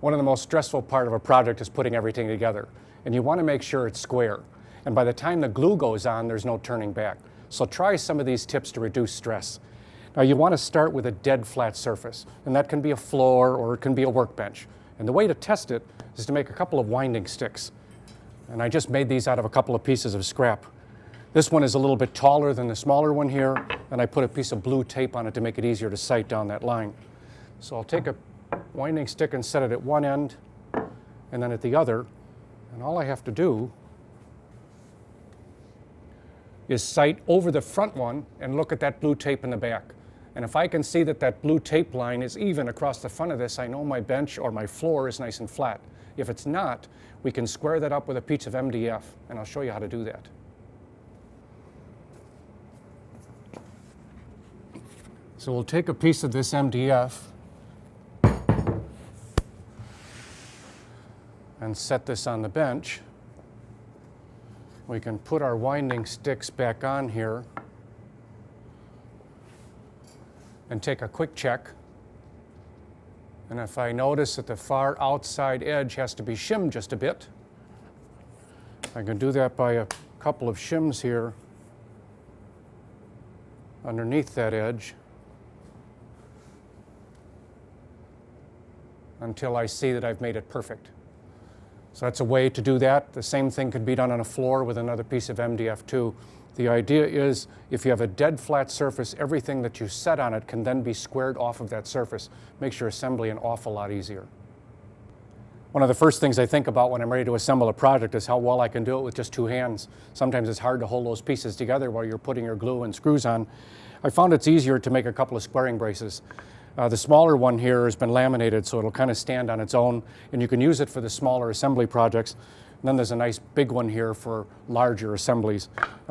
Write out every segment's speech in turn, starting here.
One of the most stressful part of a project is putting everything together, and you want to make sure it's square. And by the time the glue goes on, there's no turning back. So try some of these tips to reduce stress. Now you want to start with a dead flat surface, and that can be a floor or it can be a workbench. And the way to test it is to make a couple of winding sticks. And I just made these out of a couple of pieces of scrap. This one is a little bit taller than the smaller one here, and I put a piece of blue tape on it to make it easier to sight down that line. So I'll take a winding stick and set it at one end and then at the other, and all I have to do is sight over the front one and look at that blue tape in the back. And if I can see that that blue tape line is even across the front of this, I know my bench or my floor is nice and flat. If it's not, we can square that up with a piece of MDF, and I'll show you how to do that. So we'll take a piece of this MDF and set this on the bench. We can put our winding sticks back on here and take a quick check. And if I notice that the far outside edge has to be shimmed just a bit, I can do that by a couple of shims here underneath that edge until I see that I've made it perfect. So that's a way to do that. The same thing could be done on a floor with another piece of MDF too. The idea is if you have a dead flat surface, everything that you set on it can then be squared off of that surface. Makes your assembly an awful lot easier. One of the first things I think about when I'm ready to assemble a project is how well I can do it with just two hands. Sometimes it's hard to hold those pieces together while you're putting your glue and screws on. I found it's easier to make a couple of squaring braces. The smaller one here has been laminated, so it'll kind of stand on its own, and you can use it for the smaller assembly projects. And then there's a nice big one here for larger assemblies.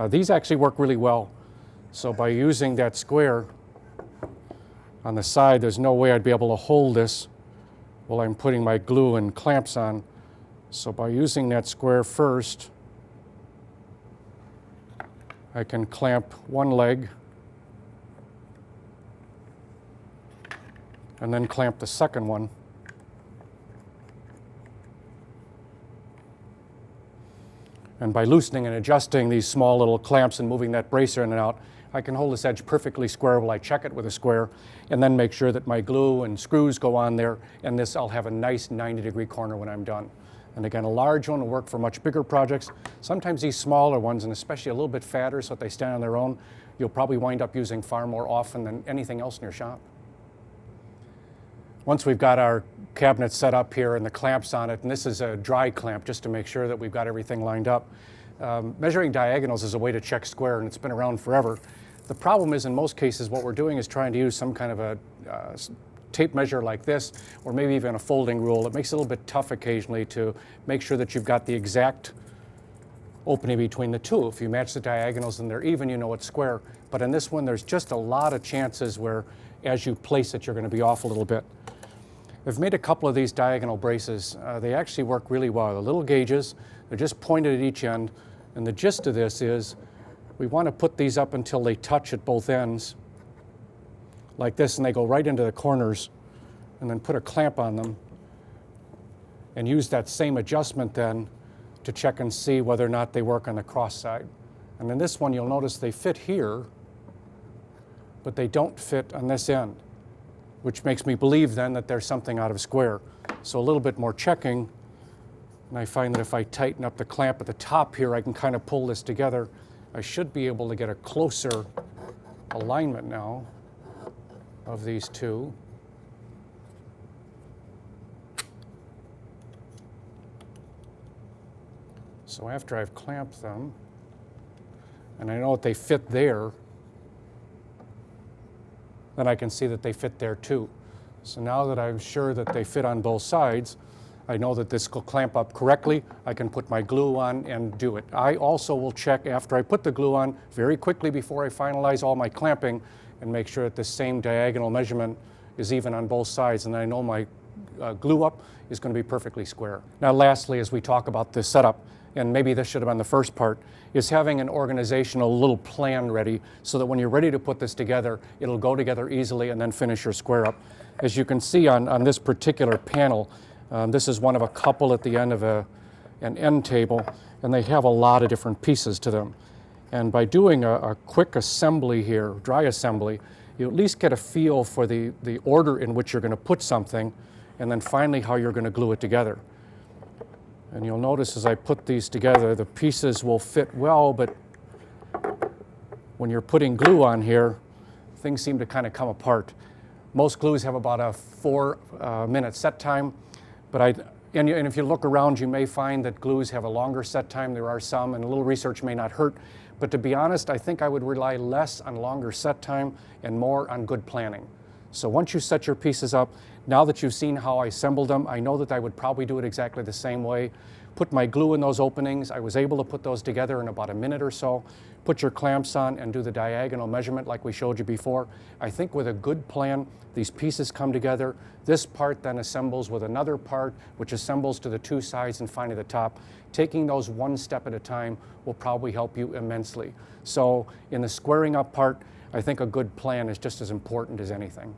These actually work really well. So by using that square on the side, there's no way I'd be able to hold this while I'm putting my glue and clamps on. So by using that square first, I can clamp one leg and then clamp the second one. And by loosening and adjusting these small little clamps and moving that bracer in and out, I can hold this edge perfectly square while I check it with a square, and then make sure that my glue and screws go on there, and this I'll have a nice 90-degree corner when I'm done. And again, a large one will work for much bigger projects. Sometimes these smaller ones, and especially a little bit fatter so that they stand on their own, you'll probably wind up using far more often than anything else in your shop. Once we've got our cabinet set up here and the clamps on it, and this is a dry clamp just to make sure that we've got everything lined up. Measuring diagonals is a way to check square, and it's been around forever. The problem is in most cases what we're doing is trying to use some kind of a tape measure like this, or maybe even a folding rule. It makes it a little bit tough occasionally to make sure that you've got the exact opening between the two. If you match the diagonals and they're even, you know it's square. But in this one, there's just a lot of chances where as you place it, you're going to be off a little bit. I've made a couple of these diagonal braces. They actually work really well. The little gauges, they're just pointed at each end, and the gist of this is we want to put these up until they touch at both ends, like this, and they go right into the corners, and then put a clamp on them, and use that same adjustment then to check and see whether or not they work on the cross side. And in this one, you'll notice they fit here, but they don't fit on this end, which makes me believe then that there's something out of square. So a little bit more checking, and I find that if I tighten up the clamp at the top here, I can kind of pull this together. I should be able to get a closer alignment now of these two. So after I've clamped them, and I know that they fit there, then I can see that they fit there too. So now that I'm sure that they fit on both sides, I know that this will clamp up correctly. I can put my glue on and do it. I also will check after I put the glue on very quickly before I finalize all my clamping and make sure that the same diagonal measurement is even on both sides, and I know my glue up is going to be perfectly square. Now lastly, as we talk about this setup, and maybe this should have been the first part, is having an organizational little plan ready so that when you're ready to put this together, it'll go together easily and then finish your square up. As you can see on this particular panel, This is one of a couple at the end of an end table, and they have a lot of different pieces to them. And by doing a quick assembly here, dry assembly, you at least get a feel for the order in which you're going to put something, and then finally how you're going to glue it together. And you'll notice as I put these together, the pieces will fit well, but when you're putting glue on here, things seem to kind of come apart. Most glues have about a 4-minute set time, but and if you look around, you may find that glues have a longer set time. There are some, and a little research may not hurt. But to be honest, I think I would rely less on longer set time and more on good planning. So once you set your pieces up, now that you've seen how I assembled them, I know that I would probably do it exactly the same way. Put my glue in those openings. I was able to put those together in about a minute or so. Put your clamps on and do the diagonal measurement like we showed you before. I think with a good plan, these pieces come together. This part then assembles with another part, which assembles to the two sides and finally the top. Taking those one step at a time will probably help you immensely. So in the squaring up part, I think a good plan is just as important as anything.